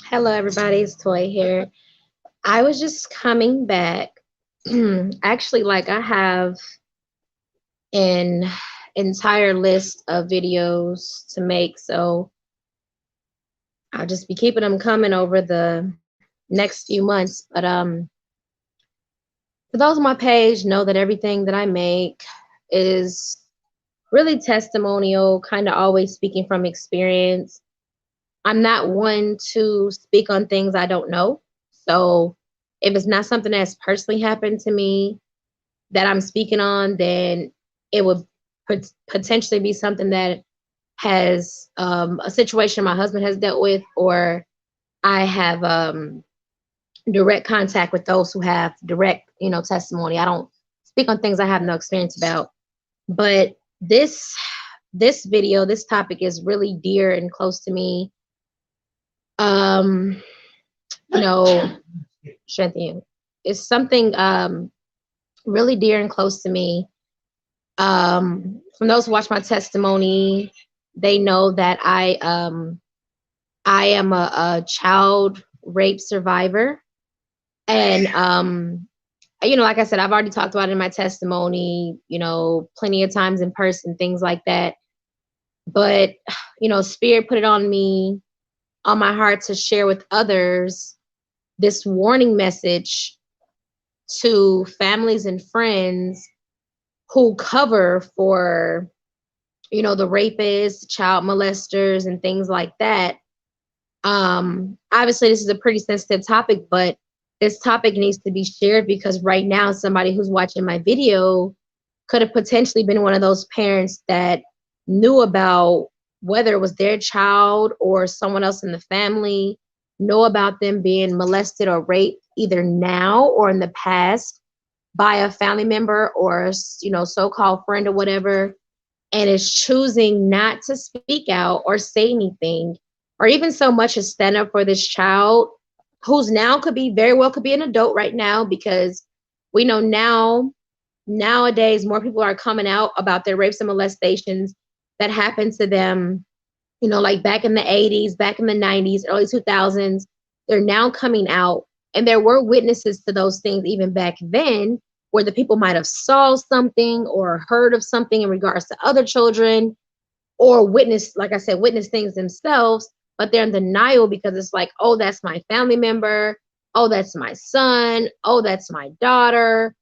Hello, everybody. It's Toy here. I was just coming back. Actually, like I have an entire list of videos to make, so I'll just be keeping them coming over the next few months. But for those on my page, know that everything that I make is really testimonial, kind of always speaking from experience. I'm not one to speak on things I don't know. So if it's not something that's personally happened to me that I'm speaking on, then it would potentially be something that has a situation my husband has dealt with, or I have direct contact with those who have direct, testimony. I don't speak on things I have no experience about. But this video, this topic is really dear and close to me. Um, you know, Shanthi, it's something really dear and close to me. From those who watch my testimony, they know that I am a child rape survivor, and like I said, I've already talked about it in my testimony, plenty of times in person, things like that. But Spirit put it on my heart to share with others this warning message to families and friends who cover for the rapists, child molesters, and things like that. Obviously this is a pretty sensitive topic, but this topic needs to be shared because right now somebody who's watching my video could have potentially been one of those parents that knew about, whether it was their child or someone else in the family, know about them being molested or raped either now or in the past by a family member or so-called friend or whatever, and is choosing not to speak out or say anything, or even so much as stand up for this child who's now could be an adult right now, because we know nowadays more people are coming out about their rapes and molestations that happened to them, like back in the 80s, back in the 90s, early 2000s. They're now coming out, and there were witnesses to those things even back then, where the people might have saw something or heard of something in regards to other children, or witnessed, like I said, witness things themselves, but they're in denial because it's like, oh, that's my family member, oh, that's my son, oh, that's my daughter,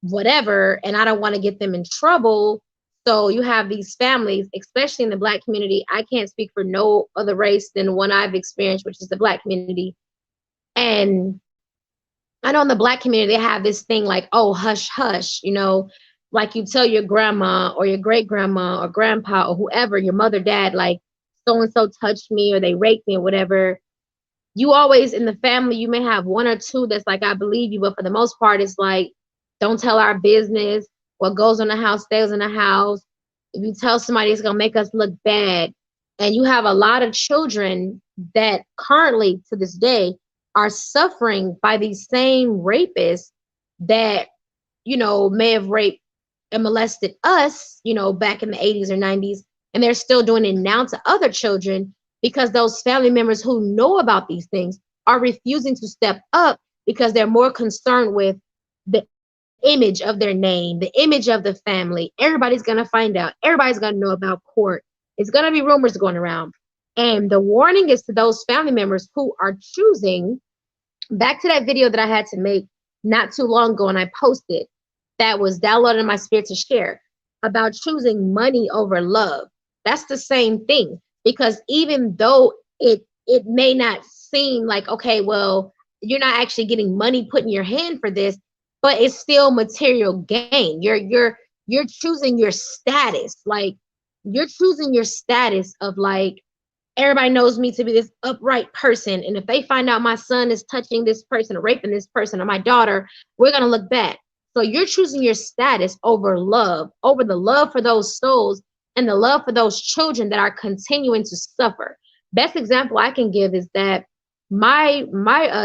whatever, and I don't want to get them in trouble. So you have these families, especially in the Black community. I can't speak for no other race than one I've experienced, which is the Black community. And I know in the Black community, they have this thing like, oh, hush, hush, like you tell your grandma or your great grandma or grandpa or whoever, your mother, dad, like so and so touched me or they raped me or whatever. You always, in the family, you may have one or two that's like, I believe you, but for the most part, it's like, don't tell our business. What goes in the house stays in the house. If you tell somebody, it's gonna make us look bad. And you have a lot of children that currently, to this day, are suffering by these same rapists that may have raped and molested us, back in the 80s or 90s, and they're still doing it now to other children, because those family members who know about these things are refusing to step up because they're more concerned with the image of their name, the image of the family. Everybody's going to find out. Everybody's going to know about court. It's going to be rumors going around. And the warning is to those family members who are choosing, back to that video that I had to make not too long ago and I posted, that was downloaded in my spirit to share, about choosing money over love. That's the same thing, because even though it may not seem like, okay, well, you're not actually getting money put in your hand for this, but it's still material gain. You're choosing your status. Like, you're choosing your status of like, everybody knows me to be this upright person, and if they find out my son is touching this person or raping this person or my daughter, we're going to look bad. So you're choosing your status over love, over the love for those souls and the love for those children that are continuing to suffer. Best example I can give is that my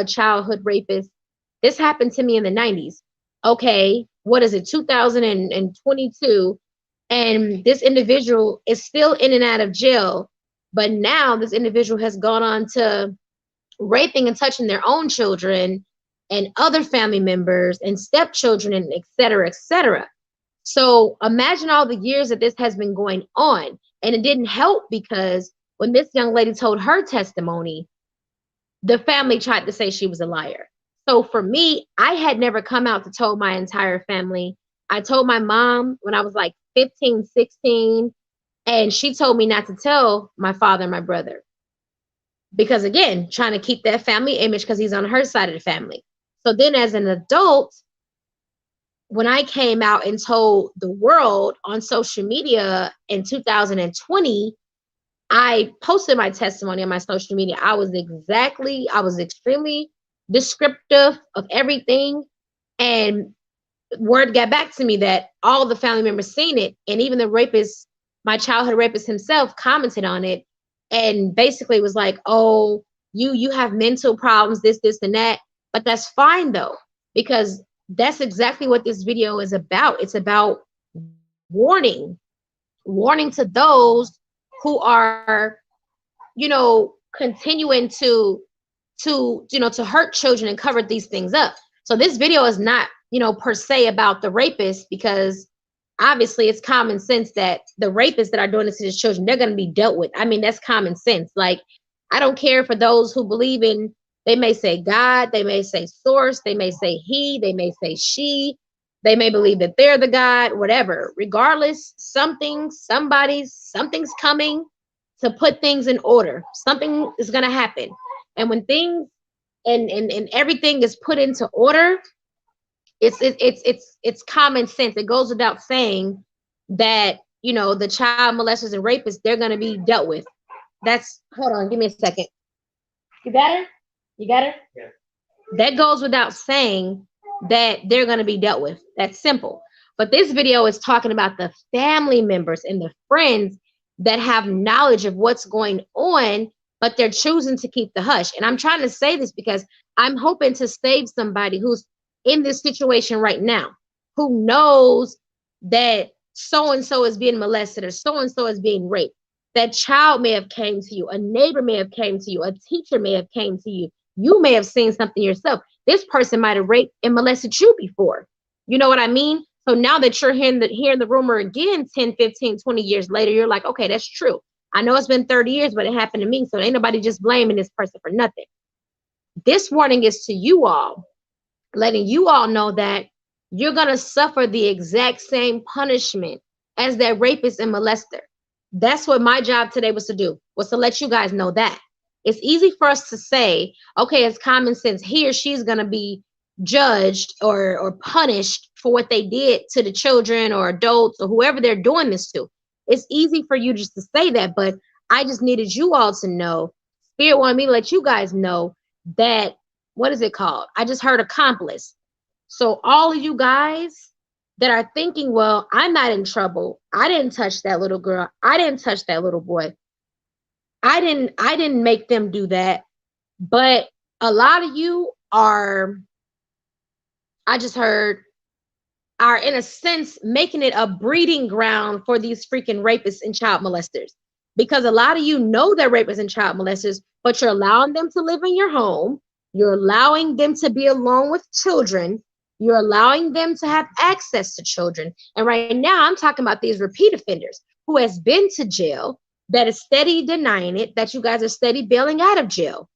childhood rapist, this happened to me in the 90s. Okay, what is it, 2022, and this individual is still in and out of jail, but now this individual has gone on to raping and touching their own children and other family members and stepchildren and et cetera, et cetera. So imagine all the years that this has been going on. And it didn't help because when this young lady told her testimony, the family tried to say she was a liar. So for me, I had never come out to tell my entire family. I told my mom when I was like 15, 16, and she told me not to tell my father and my brother. Because again, trying to keep that family image because he's on her side of the family. So then as an adult, when I came out and told the world on social media in 2020, I posted my testimony on my social media. I was extremely descriptive of everything. And word got back to me that all the family members seen it. And even the rapist, my childhood rapist himself, commented on it and basically was like, oh, you have mental problems, this, and that. But that's fine though, because that's exactly what this video is about. It's about warning to those who are, continuing to hurt children and cover these things up. So this video is not, per se about the rapist, because obviously it's common sense that the rapists that are doing this to these children, they're going to be dealt with. I mean, that's common sense. Like, I don't care for those who believe in, they may say God, they may say source, they may say he, they may say she, they may believe that they're the God, whatever. Regardless, something's coming to put things in order. Something is going to happen. And when things and everything is put into order, it's common sense. It goes without saying that, the child molesters and rapists, they're going to be dealt with. Hold on, give me a second. You got her? Yeah. That goes without saying that they're going to be dealt with. That's simple. But this video is talking about the family members and the friends that have knowledge of what's going on, but they're choosing to keep the hush. And I'm trying to say this because I'm hoping to save somebody who's in this situation right now, who knows that so-and-so is being molested or so-and-so is being raped. That child may have came to you, a neighbor may have came to you, a teacher may have came to you. You may have seen something yourself. This person might have raped and molested you before. You know what I mean? So now that you're hearing the rumor again 10, 15, 20 years later, you're like, okay, that's true. I know it's been 30 years, but it happened to me. So ain't nobody just blaming this person for nothing. This warning is to you all, letting you all know that you're going to suffer the exact same punishment as that rapist and molester. That's what my job today was to do, was to let you guys know that. It's easy for us to say, okay, it's common sense. He or she's going to be judged or punished for what they did to the children or adults or whoever they're doing this to. It's easy for you just to say that, but I just needed you all to know. Spirit wanted me to let you guys know that, what is it called? I just heard accomplice. So all of you guys that are thinking, well, I'm not in trouble. I didn't touch that little girl. I didn't touch that little boy. I didn't make them do that. But a lot of you are, I just heard, are in a sense making it a breeding ground for these freaking rapists and child molesters. Because a lot of you know they're rapists and child molesters, but you're allowing them to live in your home. You're allowing them to be alone with children. You're allowing them to have access to children. And right now, I'm talking about these repeat offenders who has been to jail, that is steady denying it, that you guys are steady bailing out of jail.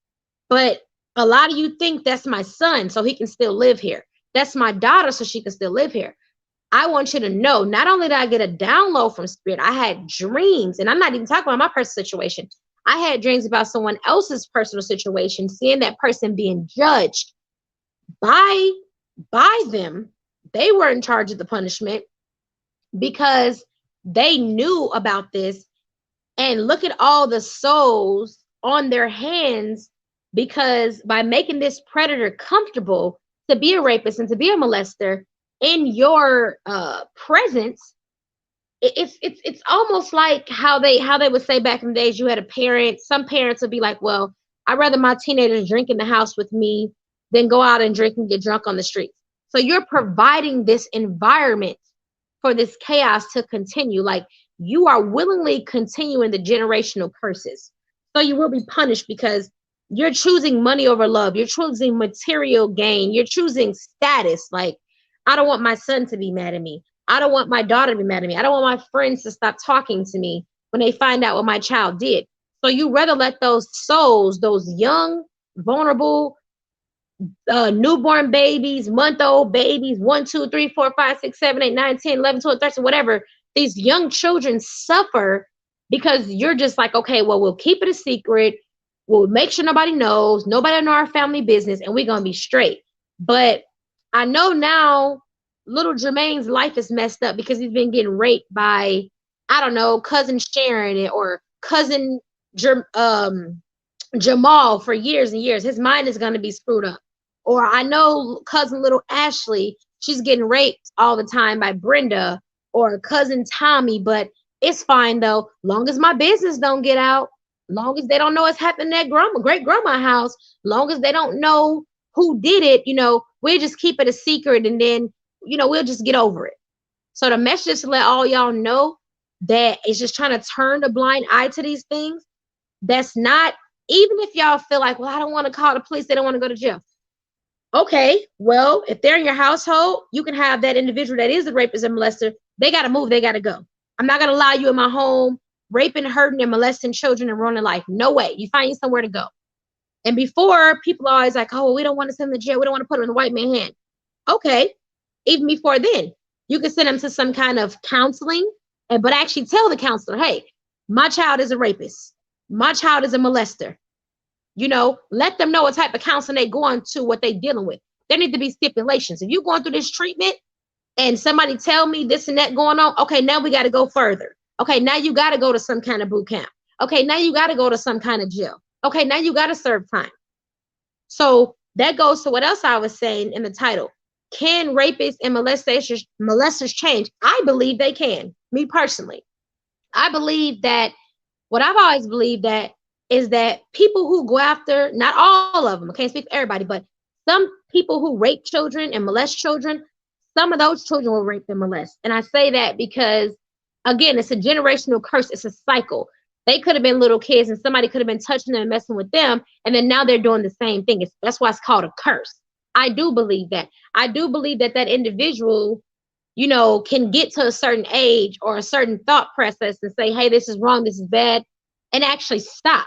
But a lot of you think that's my son, so he can still live here. That's my daughter, so she can still live here. I want you to know, not only did I get a download from Spirit, I had dreams, and I'm not even talking about my personal situation. I had dreams about someone else's personal situation, seeing that person being judged by them. They were in charge of the punishment because they knew about this. And look at all the souls on their hands, because by making this predator comfortable to be a rapist and to be a molester in your presence, it's almost like how they would say back in the days, you had a parent, some parents would be like, well, I'd rather my teenagers drink in the house with me than go out and drink and get drunk on the streets. So you're providing this environment for this chaos to continue. Like, you are willingly continuing the generational curses. So you will be punished, because You're choosing money over love. You're choosing material gain. You're choosing status. Like, I don't want my son to be mad at me. I don't want my daughter to be mad at me. I don't want my friends to stop talking to me when they find out what my child did. So you rather let those souls, those young, vulnerable, newborn babies, month-old babies, 1, 2, 3, 4, 5, 6, 7, 8, 9, 10, 11, 12, 13, whatever, these young children suffer because you're just like, okay, well, we'll keep it a secret. We'll make sure nobody knows. Nobody will know our family business, and we're going to be straight. But I know now little Jermaine's life is messed up because he's been getting raped by, I don't know, cousin Sharon or cousin Jamal for years and years. His mind is going to be screwed up. Or I know cousin little Ashley, she's getting raped all the time by Brenda or cousin Tommy, but it's fine though. Long as my business don't get out, long as they don't know what's happening at grandma, great grandma house, long as they don't know who did it, we'll just keep it a secret and then, we'll just get over it. So the message is to let all y'all know that it's just trying to turn a blind eye to these things. That's not, even if y'all feel like, well, I don't want to call the police, they don't want to go to jail. Okay, well, if they're in your household, you can have that individual that is a rapist and molester. They got to move. They got to go. I'm not going to allow you in my home raping, hurting, and molesting children and ruining life. No way. You find somewhere to go. And before, people are always like, oh, well, we don't want to send them to jail. We don't want to put them in the white man's hand. Okay, even before then, you can send them to some kind of counseling, but actually tell the counselor, hey, my child is a rapist. My child is a molester. Let them know what type of counseling they going to, what they dealing with. There need to be stipulations. If you're going through this treatment and somebody tell me this and that going on, okay, now we got to go further. Okay, now you got to go to some kind of boot camp. Okay, now you got to go to some kind of jail. Okay, now you got to serve time. So that goes to what else I was saying in the title. Can rapists and molesters change? I believe they can. Me personally. I believe that what I've always believed that is that people who go after, not all of them, I can't speak for everybody, but some people who rape children and molest children, some of those children will rape and molest. And I say that because, again, it's a generational curse. It's a cycle. They could have been little kids and somebody could have been touching them and messing with them. And then now they're doing the same thing. That's why it's called a curse. I do believe that. I do believe that that individual, can get to a certain age or a certain thought process and say, hey, this is wrong, this is bad, and actually stop.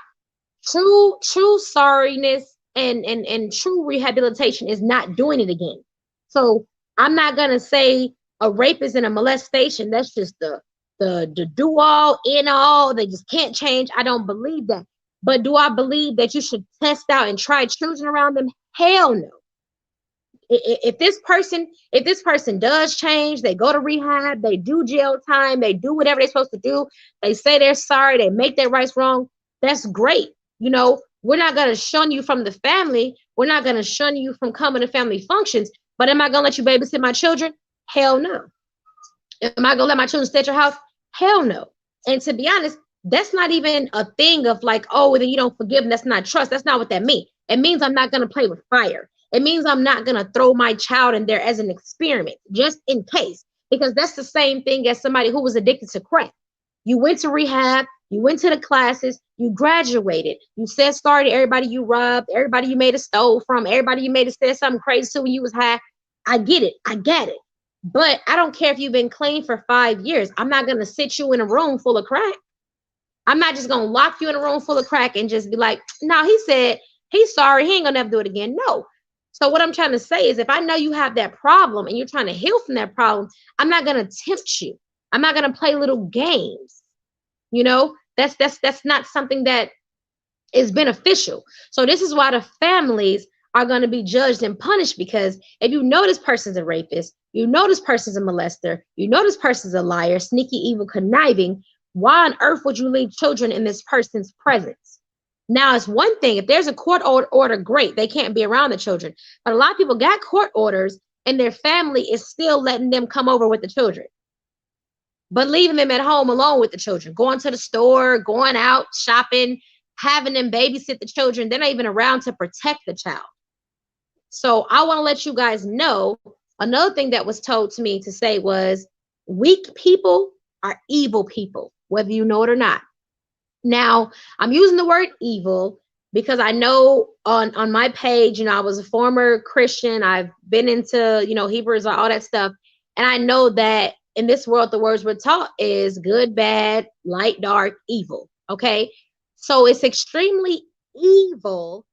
True sorriness and true rehabilitation is not doing it again. So I'm not gonna say a rapist and a molestation, that's just the do all in all, they just can't change. I don't believe that. But do I believe that you should test out and try children around them? Hell no. If this person does change, they go to rehab, they do jail time, they do whatever they're supposed to do, they say they're sorry, they make their rights wrong, that's great. We're not going to shun you from the family. We're not going to shun you from coming to family functions. But am I going to let you babysit my children? Hell no. Am I going to let my children stay at your house? Hell no. And to be honest, that's not even a thing of like, oh, then you don't forgive them. That's not trust. That's not what that means. It means I'm not going to play with fire. It means I'm not going to throw my child in there as an experiment, just in case. Because that's the same thing as somebody who was addicted to crack. You went to rehab. You went to the classes, you graduated, you said sorry to everybody you robbed, everybody you made a stole from, everybody you made a say something crazy to when you was high. I get it. I get it. But I don't care if you've been clean for 5 years. I'm not going to sit you in a room full of crack. I'm not just going to lock you in a room full of crack and just be like, no, he said he's sorry. He ain't going to never do it again. No. So what I'm trying to say is if I know you have that problem and you're trying to heal from that problem, I'm not going to tempt you. I'm not going to play little games. That's not something that is beneficial. So this is why the families are going to be judged and punished, because if you know this person's a rapist, you know this person's a molester, you know this person's a liar, sneaky, evil, conniving, why on earth would you leave children in this person's presence? Now, it's one thing, if there's a court order, great, they can't be around the children. But a lot of people got court orders and their family is still letting them come over with the children, but leaving them at home alone with the children, going to the store, going out shopping, having them babysit the children. They're not even around to protect the child. So I want to let you guys know, another thing that was told to me to say was, weak people are evil people, whether you know it or not. Now, I'm using the word evil because I know on my page, I was a former Christian. I've been into, Hebrews, all that stuff. And I know that in this world, the words we're taught is good, bad, light, dark, evil. Okay. So it's extremely evil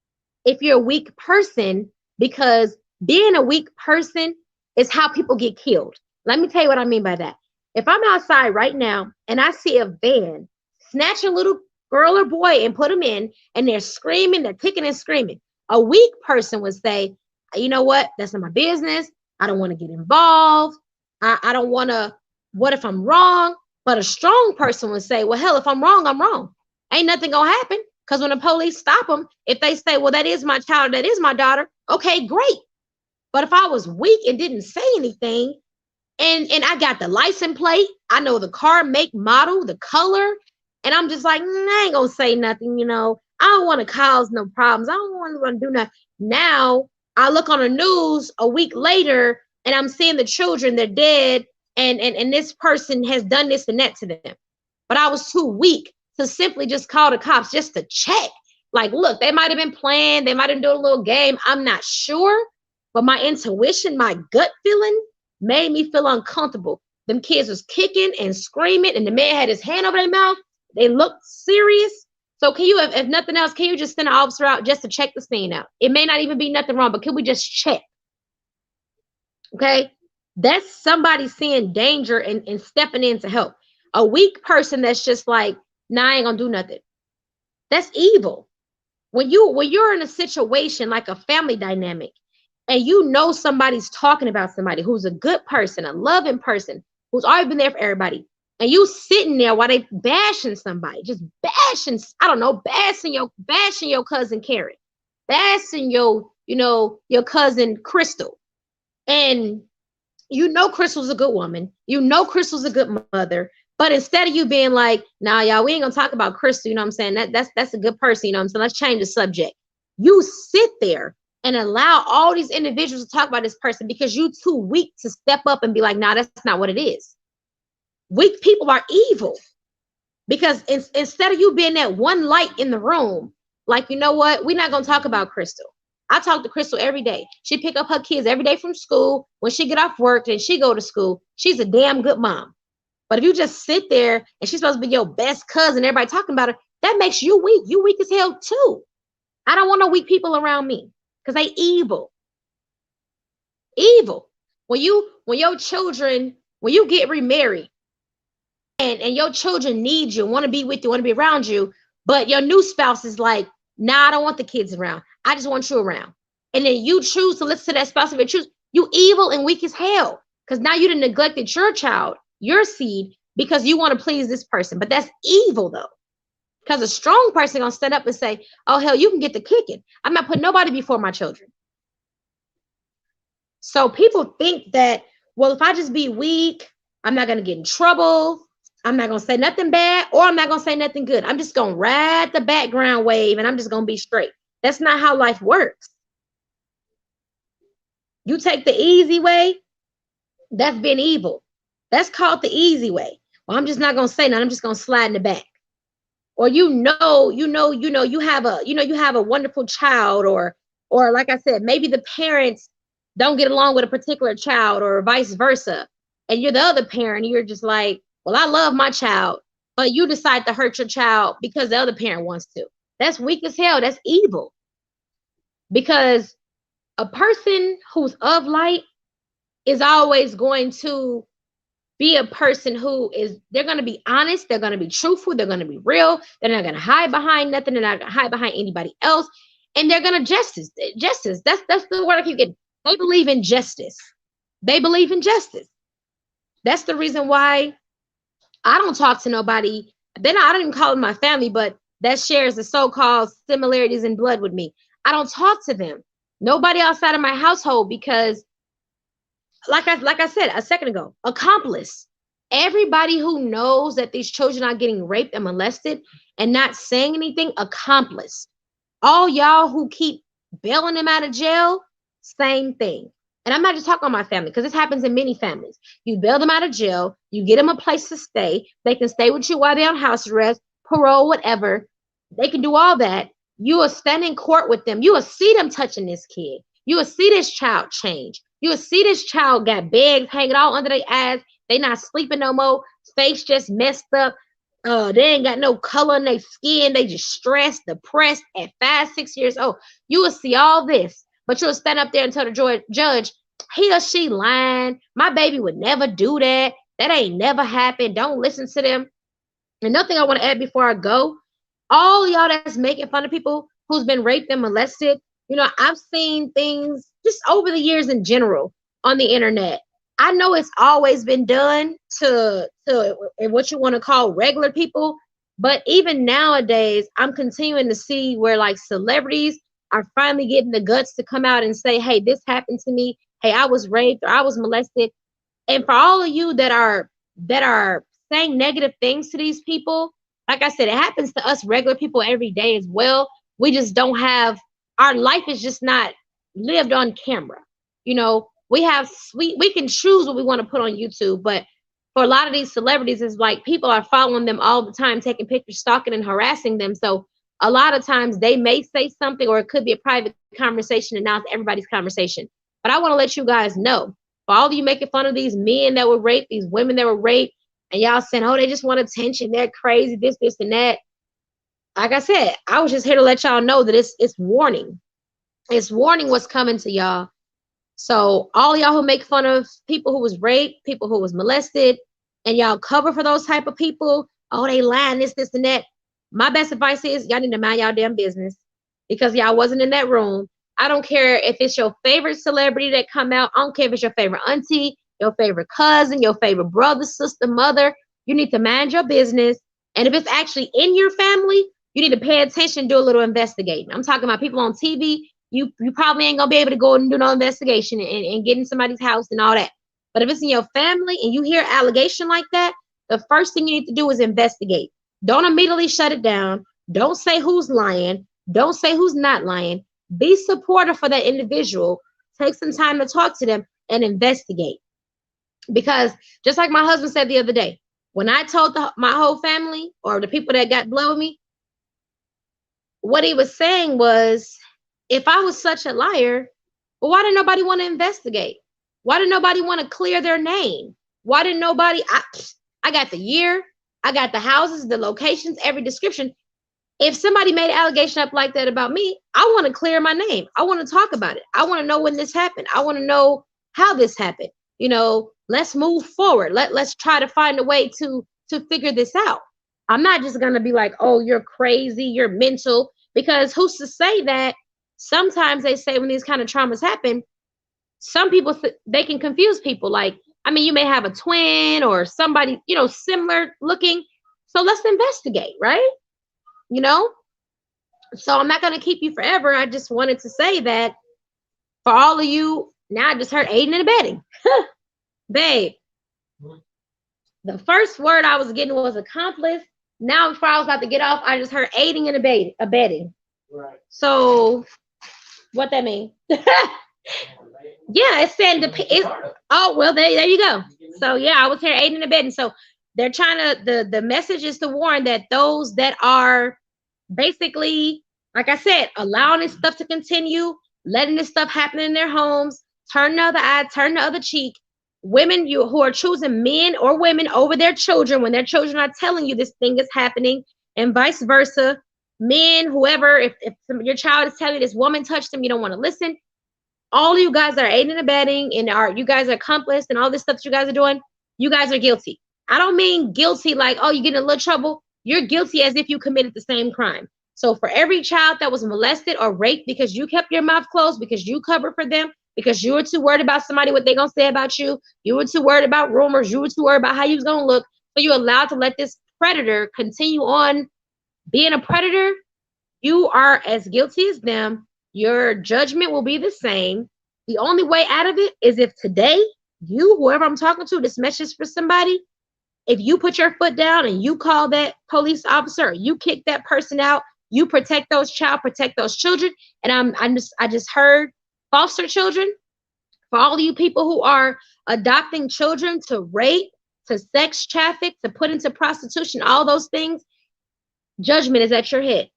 if you're a weak person, because being a weak person is how people get killed. Let me tell you what I mean by that. If I'm outside right now and I see a van snatch a little girl or boy and put them in, and they're screaming, they're kicking and screaming, a weak person would say, you know what? That's not my business. I don't want to get involved. I don't want to, what if I'm wrong? But a strong person would say, well, hell, if I'm wrong, I'm wrong. Ain't nothing going to happen. Because when the police stop them, if they say, well, that is my child, that is my daughter, okay, great. But if I was weak and didn't say anything, and I got the license plate, I know the car make, model, the color, and I'm just like, I ain't gonna say nothing, I don't want to cause no problems. I don't want to do nothing. Now I look on the news a week later and I'm seeing the children, they're dead, and this person has done this and that to them. But I was too weak to simply just call the cops just to check. Like, look, they might have been playing, they might have done a little game. I'm not sure. But my intuition, my gut feeling made me feel uncomfortable. Them kids was kicking and screaming, and the man had his hand over their mouth. They looked serious. So can you, if nothing else, can you just send an officer out just to check the scene out? It may not even be nothing wrong, but can we just check? Okay? That's somebody seeing danger and stepping in to help. A weak person that's just like, nah, I ain't gonna do nothing. That's evil. When you're in a situation like a family dynamic, and somebody's talking about somebody who's a good person, a loving person, who's always been there for everybody, and you sitting there while they bashing somebody, just bashing, I don't know, bashing your cousin Karen, bashing your cousin Crystal, and Crystal's a good woman, Crystal's a good mother, but instead of you being like, nah, y'all, we ain't gonna talk about Crystal, you know what I'm saying? That's a good person, you know what I'm saying? Let's change the subject. You sit there and allow all these individuals to talk about this person because you're too weak to step up and be like, nah, that's not what it is. Weak people are evil because instead of you being that one light in the room, like, you know what? We're not going to talk about Crystal. I talk to Crystal every day. She pick up her kids every day from school. When she get off work and she go to school, she's a damn good mom. But if you just sit there and she's supposed to be your best cousin, everybody talking about her, that makes you weak. You weak as hell too. I don't want no weak people around me. Because they evil. Evil. When your children, when you get remarried and your children need you, want to be with you, want to be around you, but your new spouse is like, nah, I don't want the kids around. I just want you around. And then you choose to listen to that spouse of your choose. You evil and weak as hell. Because now you done neglected your child, your seed, because you want to please this person. But that's evil though. Because a strong person gonna stand up and say, oh, hell, you can get the kicking. I'm not putting nobody before my children. So people think that, well, if I just be weak, I'm not gonna get in trouble. I'm not gonna say nothing bad, or I'm not gonna say nothing good. I'm just gonna ride the background wave and I'm just gonna be straight. That's not how life works. You take the easy way, that's been evil. That's called the easy way. Well, I'm just not gonna say nothing. I'm just gonna slide in the back. Or you have a wonderful child, or like I said, maybe the parents don't get along with a particular child, or vice versa, and you're the other parent, and you're just like, well, I love my child, but you decide to hurt your child because the other parent wants to. That's weak as hell. That's evil. Because a person who's of light is always going to be a person who they're going to be honest, they're going to be truthful, they're going to be real, they're not going to hide behind nothing, they're not going to hide behind anybody else, and they're going to justice. That's the word I keep getting. They believe in justice. They believe in justice. That's the reason why I don't talk to nobody. I don't even call them my family, but that shares the so-called similarities in blood with me. I don't talk to them. Nobody outside of my household, because like I said a second ago, accomplice. Everybody who knows that these children are getting raped and molested and not saying anything, accomplice. All y'all who keep bailing them out of jail, same thing. And I'm not just talking about my family, because this happens in many families. You bail them out of jail, you get them a place to stay. They can stay with you while they're on house arrest, parole, whatever. They can do all that. You will stand in court with them. You will see them touching this kid. You will see this child change. You will see this child got bags hanging all under their eyes. They not sleeping no more. Face just messed up. They ain't got no color in their skin. They just stressed, depressed at 5, 6 years old. You will see all this, but you'll stand up there and tell the judge, he or she lying. My baby would never do that. That ain't never happened. Don't listen to them. And nothing I want to add before I go. All y'all that's making fun of people who's been raped and molested, I've seen things just over the years in general on the internet. I know it's always been done to what you want to call regular people, but even nowadays, I'm continuing to see where like celebrities are finally getting the guts to come out and say, hey, this happened to me. Hey, I was raped or I was molested. And for all of you that are saying negative things to these people, like I said, it happens to us regular people every day as well. We just don't have, our life is just not lived on camera. We can choose what we want to put on YouTube, but for a lot of these celebrities, it's like people are following them all the time, taking pictures, stalking and harassing them. So a lot of times they may say something, or it could be a private conversation and now it's everybody's conversation. But I want to let you guys know, for all of you making fun of these men that were raped, these women that were raped, and y'all saying, oh, they just want attention, they're crazy, this, and that. Like I said, I was just here to let y'all know that it's warning. It's warning what's coming to y'all. So all y'all who make fun of people who was raped, people who was molested, and y'all cover for those type of people, oh, they lying, this, and that. My best advice is y'all need to mind y'all damn business, because y'all wasn't in that room. I don't care if it's your favorite celebrity that come out. I don't care if it's your favorite auntie, your favorite cousin, your favorite brother, sister, mother. You need to mind your business. And if it's actually in your family, you need to pay attention, do a little investigating. I'm talking about people on TV. You probably ain't gonna be able to go and do no investigation and get in somebody's house and all that. But if it's in your family and you hear allegation like that, the first thing you need to do is investigate. Don't immediately shut it down. Don't say who's lying. Don't say who's not lying. Be supportive for that individual. Take some time to talk to them and investigate. Because just like my husband said the other day, when I told my whole family or the people that got blood with me, what he was saying was, if I was such a liar, well, why didn't nobody want to investigate? Why did nobody want to clear their name? Why didn't nobody? I got the year, I got the houses, the locations, every description. If somebody made an allegation up like that about me, I want to clear my name. I want to talk about it. I want to know when this happened. I want to know how this happened. Let's move forward. Let's try to find a way to figure this out. I'm not just going to be like, oh, you're crazy, you're mental, because who's to say that? Sometimes they say when these kind of traumas happen, some people, they can confuse people. Like, you may have a twin or somebody, similar looking. So let's investigate, right? So I'm not going to keep you forever. I just wanted to say that for all of you, now I just heard aiding and abetting. Babe, the first word I was getting was accomplice. Now, before I was about to get off, I just heard aiding and abetting. Right. So what that mean? Yeah, it's saying oh, well, there you go. So yeah, I was here aiding and abetting. So they're trying to, the message is to warn that those that are basically, like I said, allowing this stuff to continue, letting this stuff happen in their homes, turn the other eye, turn the other cheek. Women who are choosing men or women over their children when their children are telling you this thing is happening, and vice versa. Men, whoever, if your child is telling you this woman touched them, you don't want to listen. All of you guys are aiding and abetting, and you guys are accomplice, and all this stuff that you guys are doing, you guys are guilty. I don't mean guilty like, oh, you get in a little trouble. You're guilty as if you committed the same crime. So for every child that was molested or raped because you kept your mouth closed, because you covered for them, because you were too worried about somebody, what they're going to say about you, you were too worried about rumors, you were too worried about how you was going to look, so you're allowed to let this predator continue on being a predator, you are as guilty as them. Your judgment will be the same. The only way out of it is if today, you, whoever I'm talking to, this message for somebody, if you put your foot down and you call that police officer, you kick that person out, you protect those children. And I just heard foster children, for all of you people who are adopting children to rape, to sex traffic, to put into prostitution, all those things, judgment is at your head.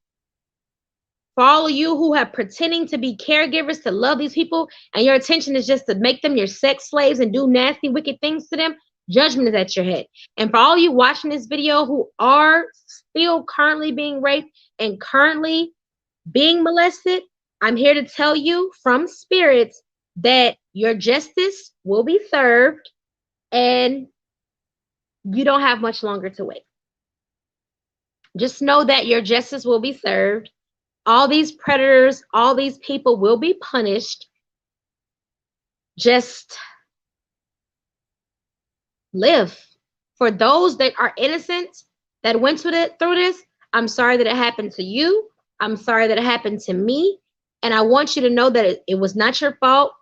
For all of you who have pretending to be caregivers to love these people, and your intention is just to make them your sex slaves and do nasty, wicked things to them, judgment is at your head. And for all you watching this video who are still currently being raped and currently being molested, I'm here to tell you from spirits that your justice will be served and you don't have much longer to wait. Just know that your justice will be served. All these predators, all these people will be punished. Just live. For those that are innocent, that went through this, I'm sorry that it happened to you. I'm sorry that it happened to me. And I want you to know that it was not your fault.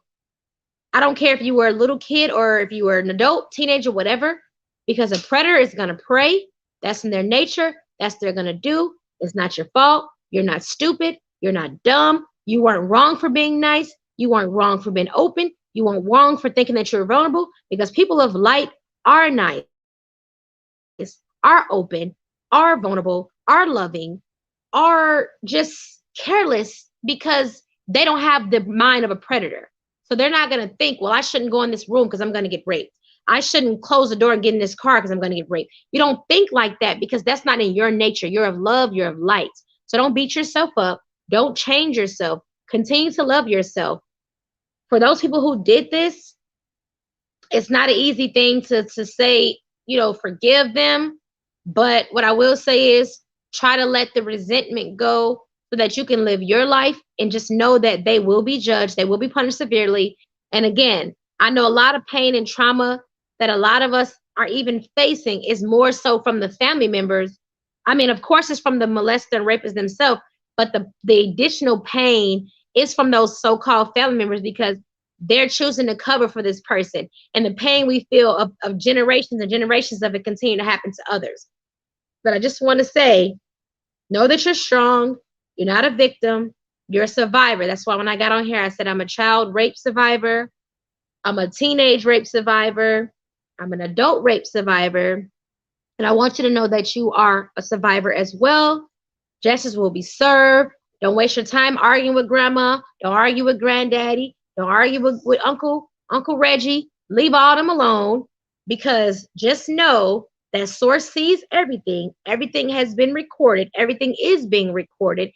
I don't care if you were a little kid or if you were an adult, teenager, whatever, because a predator is going to prey. That's in their nature. That's what they're going to do. It's not your fault. You're not stupid. You're not dumb. You weren't wrong for being nice. You weren't wrong for being open. You weren't wrong for thinking that you're vulnerable, because people of light are nice, are open, are vulnerable, are loving, are just careless because they don't have the mind of a predator. So they're not going to think, well, I shouldn't go in this room because I'm going to get raped. I shouldn't close the door and get in this car because I'm going to get raped. You don't think like that because that's not in your nature. You're of love. You're of light. So don't beat yourself up. Don't change yourself. Continue to love yourself. For those people who did this, it's not an easy thing to say, forgive them. But what I will say is try to let the resentment go so that you can live your life, and just know that they will be judged. They will be punished severely. And again, I know a lot of pain and trauma that a lot of us are even facing is more so from the family members. I mean, of course, it's from the molester and rapist themselves, but the additional pain is from those so-called family members because they're choosing to cover for this person. And the pain we feel of generations and generations of it continue to happen to others. But I just want to say, know that you're strong. You're not a victim. You're a survivor. That's why when I got on here, I said I'm a child rape survivor. I'm a teenage rape survivor. I'm an adult rape survivor. And I want you to know that you are a survivor as well. Justice will be served. Don't waste your time arguing with grandma. Don't argue with granddaddy. Don't argue with Uncle Reggie. Leave all them alone, because just know that source sees everything. Everything has been recorded. Everything is being recorded.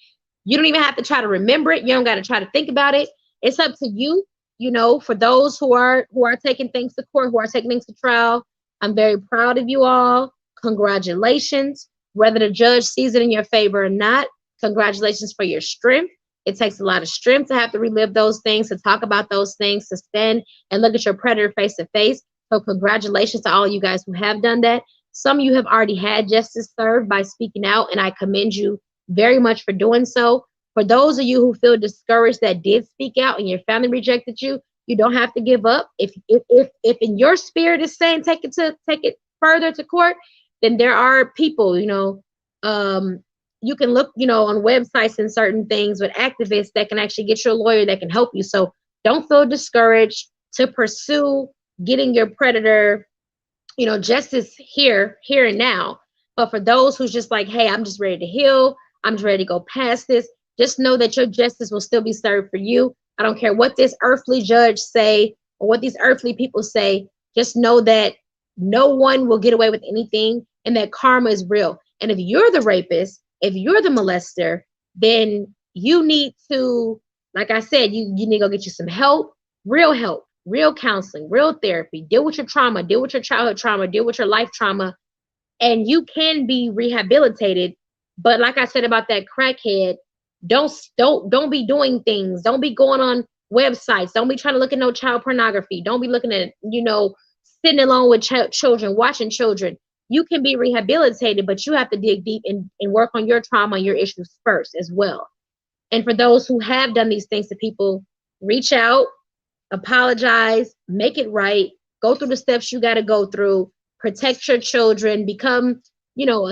You don't even have to try to remember it. You don't got to try to think about it. It's up to you. For those who are taking things to court, who are taking things to trial, I'm very proud of you all. Congratulations. Whether the judge sees it in your favor or not, congratulations for your strength. It takes a lot of strength to have to relive those things, to talk about those things, to stand and look at your predator face to face. So congratulations to all you guys who have done that. Some of you have already had justice served by speaking out, and I commend you very much for doing so. For those of you who feel discouraged that did speak out and your family rejected you, you don't have to give up. If in your spirit is saying take it further to court, then there are people, you can look, on websites and certain things with activists that can actually get you a lawyer that can help you. So don't feel discouraged to pursue getting your predator, justice here and now. But for those who's just like, hey, I'm just ready to heal, I'm just ready to go past this, just know that your justice will still be served for you. I don't care what this earthly judge say or what these earthly people say. Just know that no one will get away with anything, and that karma is real. And if you're the rapist, if you're the molester, then you need to, like I said, you need to go get you some help, real counseling, real therapy. Deal with your trauma, deal with your childhood trauma, deal with your life trauma, and you can be rehabilitated. But like I said about that crackhead, don't be doing things. Don't be going on websites. Don't be trying to look at no child pornography. Don't be looking at, sitting alone with children, watching children. You can be rehabilitated, but you have to dig deep and work on your trauma and your issues first as well. And for those who have done these things to people, reach out, apologize, make it right, go through the steps you got to go through, protect your children, become,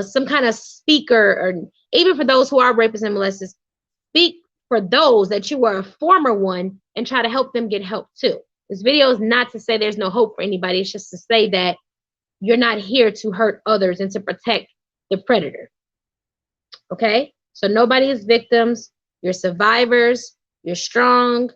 some kind of speaker, or even for those who are rapists and molesters, speak for those that you were a former one and try to help them get help too. This video is not to say there's no hope for anybody. It's just to say that you're not here to hurt others and to protect the predator. Okay? So nobody is victims. You're survivors. You're strong.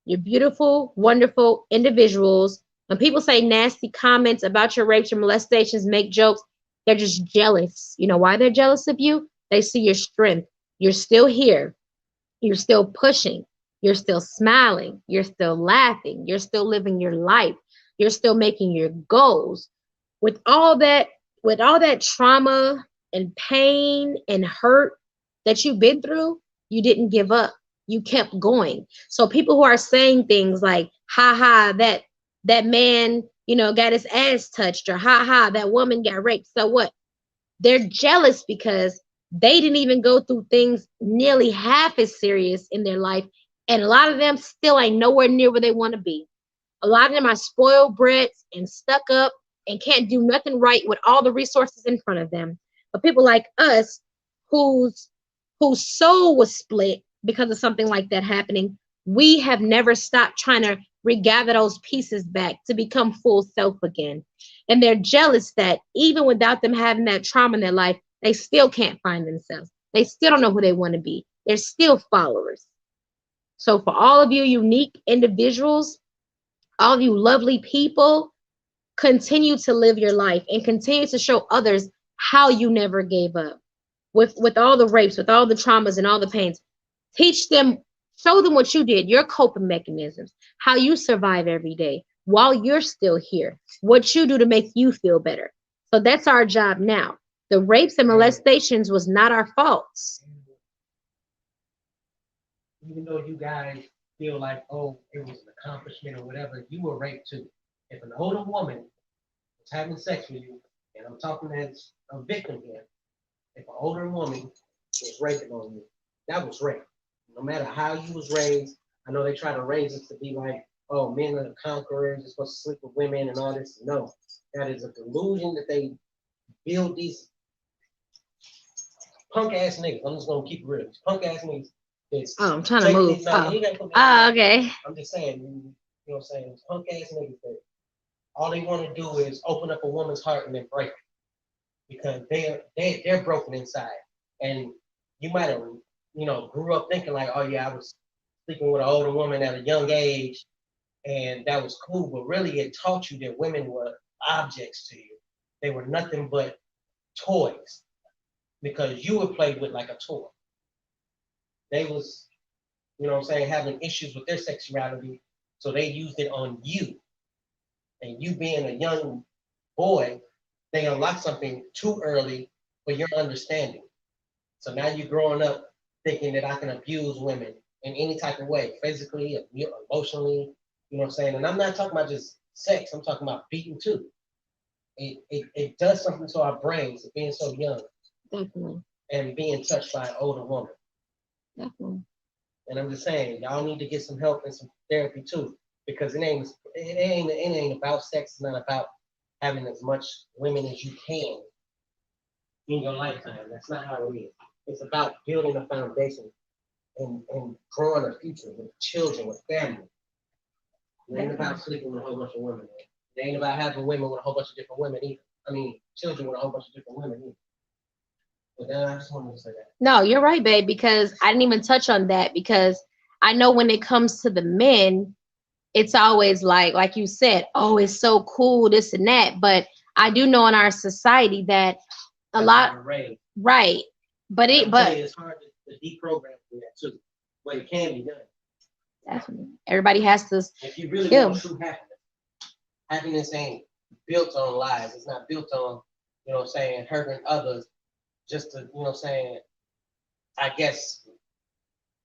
You're beautiful, wonderful individuals. When people say nasty comments about your rapes or molestations, make jokes, they're just jealous. You know why they're jealous of you? They see your strength. You're still here. You're still pushing. You're still smiling. You're still laughing. You're still living your life. You're still making your goals. With all that, with all that trauma and pain and hurt that you've been through, you didn't give up. You kept going. So people who are saying things like, ha ha, that man, got his ass touched, or ha ha, that woman got raped. So what? They're jealous because they didn't even go through things nearly half as serious in their life. And a lot of them still ain't nowhere near where they want to be. A lot of them are spoiled brats and stuck up and can't do nothing right with all the resources in front of them. But people like us, whose soul was split because of something like that happening, we have never stopped trying to regather those pieces back to become full self again. And they're jealous that even without them having that trauma in their life, they still can't find themselves. They still don't know who they want to be. They're still followers. So for all of you unique individuals, all of you lovely people, continue to live your life and continue to show others how you never gave up. With all the rapes, with all the traumas and all the pains, teach them, show them what you did, your coping mechanisms, how you survive every day while you're still here, what you do to make you feel better. So that's our job now. The rapes and molestations was not our faults. Even though you guys feel like, oh, it was an accomplishment or whatever, you were raped too. If an older woman was having sex with you, and I'm talking as a victim here, if an older woman was raping on you, that was rape. No matter how you was raised, I know they try to raise us to be like, oh, men are the conquerors, you're supposed to sleep with women and all this. No, that is a delusion that they build these punk ass niggas. I'm just gonna keep it real. Punk ass niggas. I'm trying to move. Okay. I'm just saying, you know what I'm saying? Punk ass niggas that all they want to do is open up a woman's heart and then break it because they're broken inside. And you might have, grew up thinking like, oh yeah, I was sleeping with an older woman at a young age, and that was cool. But really, it taught you that women were objects to you. They were nothing but toys because you were played with like a toy. They was, having issues with their sexuality, so they used it on you. And you being a young boy, they unlocked something too early for your understanding. So now you're growing up thinking that I can abuse women in any type of way, physically, emotionally, And I'm not talking about just sex, I'm talking about beating too. It does something to our brains, being so young. Definitely. And being touched by an older woman. Definitely. And I'm just saying, y'all need to get some help and some therapy too, because it ain't about sex. It's not about having as much women as you can in your lifetime. That's not how it is. It's about building a foundation and growing a future with children, with family. It ain't about sleeping with a whole bunch of women. It ain't about having women with a whole bunch of different women either. I mean, children with a whole bunch of different women either. But then I just wanted to say that. No, you're right, babe, because I didn't even touch on that, because I know when it comes to the men, it's always like you said, oh, it's so cool, this and that. But I do know in our society that a lot, right. But it's hard to deprogram that too. But it can be done. Definitely. Everybody has to. If you really want true happiness ain't built on lies. It's not built on, hurting others just to, I guess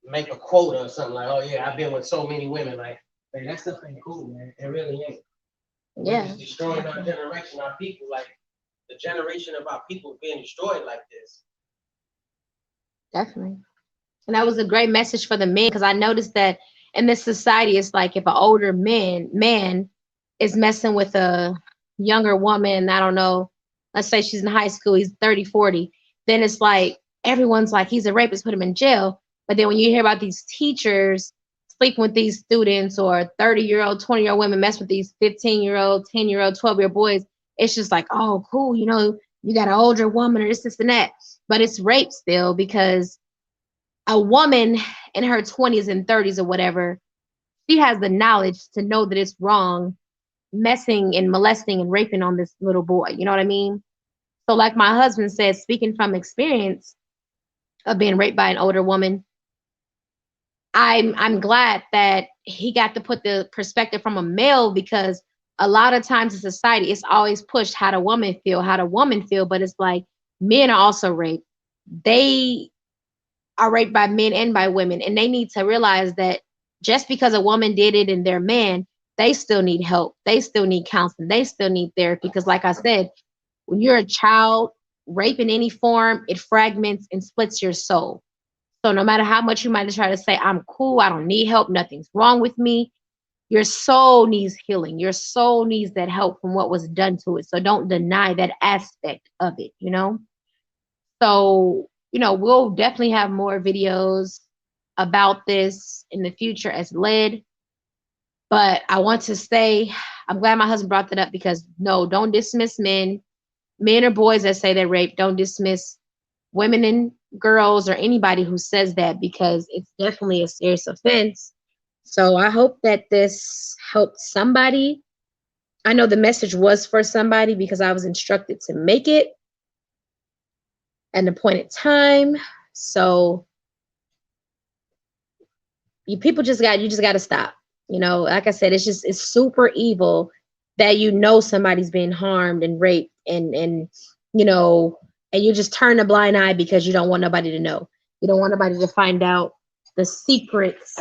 make a quota or something like, oh yeah, I've been with so many women. Like, man, that stuff ain't cool, man. It really ain't. Yeah. We're just destroying our generation, our people. Like, the generation of our people being destroyed like this. Definitely. And that was a great message for the men, because I noticed that in this society, it's like if an older man is messing with a younger woman, I don't know, let's say she's in high school, he's 30, 40, then it's like everyone's like, he's a rapist, put him in jail. But then when you hear about these teachers sleeping with these students, or 30-year-old, 20-year-old women mess with these 15-year-old, 10-year-old, 12-year-old boys, it's just like, oh, cool, you got an older woman or this and that. But it's rape still, because a woman in her 20s and 30s or whatever, she has the knowledge to know that it's wrong messing and molesting and raping on this little boy. You know what I mean? So like my husband said, speaking from experience of being raped by an older woman, I'm glad that he got to put the perspective from a male, because a lot of times in society it's always pushed how the woman feel, how the woman feel, but it's like men are also raped. They are raped by men and by women, and they need to realize that just because a woman did it and they're man, they still need help. They still need counseling. They still need therapy, because like I said, when you're a child, rape in any form, it fragments and splits your soul. So no matter how much you might try to say, I'm cool, I don't need help, nothing's wrong with me, your soul needs healing. Your soul needs that help from what was done to it. So don't deny that aspect of it, you know? So, we'll definitely have more videos about this in the future as led. But I want to say, I'm glad my husband brought that up, because no, don't dismiss men or boys that say they're raped. Don't dismiss women and girls or anybody who says that, because it's definitely a serious offense. So I hope that this helped somebody. I know the message was for somebody because I was instructed to make it at an appointed time. So you just got to stop. Like I said, it's super evil that somebody's being harmed and raped, and and you just turn a blind eye because you don't want nobody to know. You don't want nobody to find out the secrets,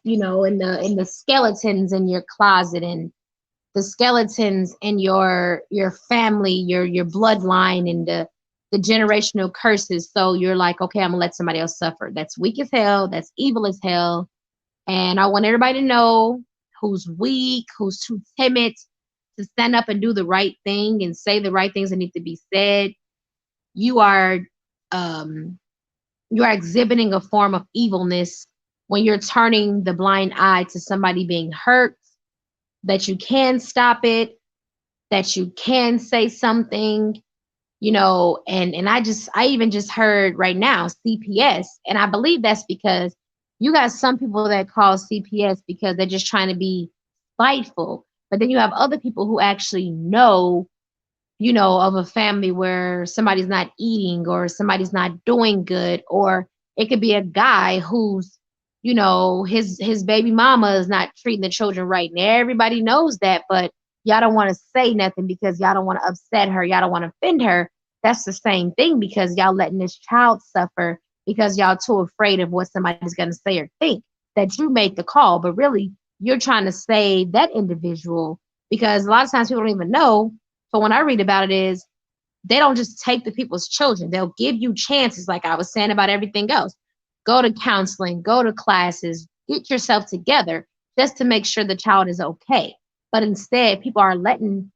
in the skeletons in your closet, and the skeletons in your family, your bloodline, and the generational curses. So you're like, okay, I'm gonna let somebody else suffer. That's weak as hell. That's evil as hell. And I want everybody to know who's weak, who's too timid to stand up and do the right thing and say the right things that need to be said. You are exhibiting a form of evilness when you're turning the blind eye to somebody being hurt, that you can stop it, that you can say something, and I even just heard right now CPS, and I believe that's because you got some people that call CPS because they're just trying to be spiteful, but then you have other people who actually know, of a family where somebody's not eating or somebody's not doing good, or it could be a guy who's, his baby mama is not treating the children right. And everybody knows that, but y'all don't want to say nothing because y'all don't want to upset her. Y'all don't want to offend her. That's the same thing, because y'all letting this child suffer because y'all too afraid of what somebody's going to say or think, that you made the call, but really you're trying to save that individual, because a lot of times people don't even know. So when I read about it is they don't just take the people's children. They'll give you chances, like I was saying about everything else. Go to counseling, go to classes, get yourself together just to make sure the child is okay. But instead, people are letting,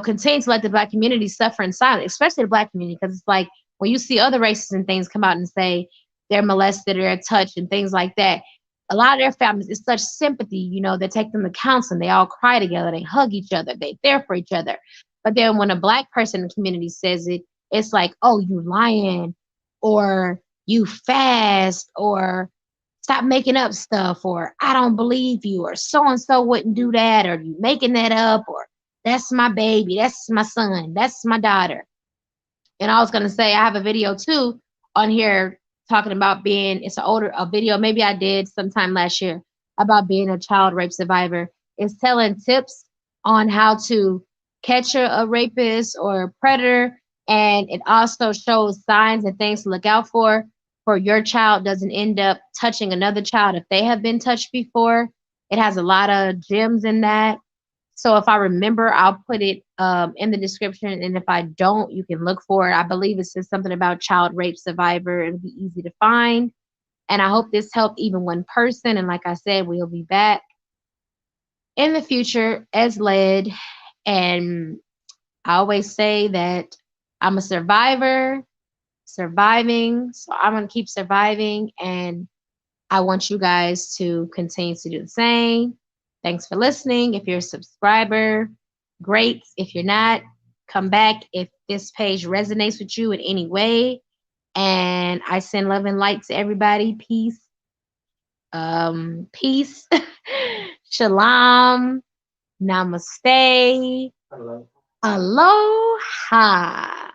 continue to let the Black community suffer in silence, especially the Black community, because it's like when you see other races and things come out and say they're molested or they're touched and things like that, a lot of their families, it's such sympathy, they take them to counseling. They all cry together. They hug each other. They're there for each other. But then when a Black person in the community says it, it's like, oh, you lying, or you fast, or stop making up stuff, or I don't believe you, or so-and-so wouldn't do that, or you making that up, or that's my baby, that's my son, that's my daughter. And I was going to say, I have a video too on here talking about it's a video, maybe I did sometime last year, about being a child rape survivor. It's telling tips on how to catch a rapist or a predator. And it also shows signs and things to look out for your child doesn't end up touching another child if they have been touched before. It has a lot of gems in that. So if I remember, I'll put it in the description. And if I don't, you can look for it. I believe it says something about child rape survivor. It'll be easy to find. And I hope this helped even one person. And like I said, we'll be back in the future as led. And I always say that I'm a survivor, surviving. So I'm going to keep surviving. And I want you guys to continue to do the same. Thanks for listening. If you're a subscriber, great. If you're not, come back if this page resonates with you in any way. And I send love and light to everybody. Peace. Peace, shalom, namaste, Hello. aloha.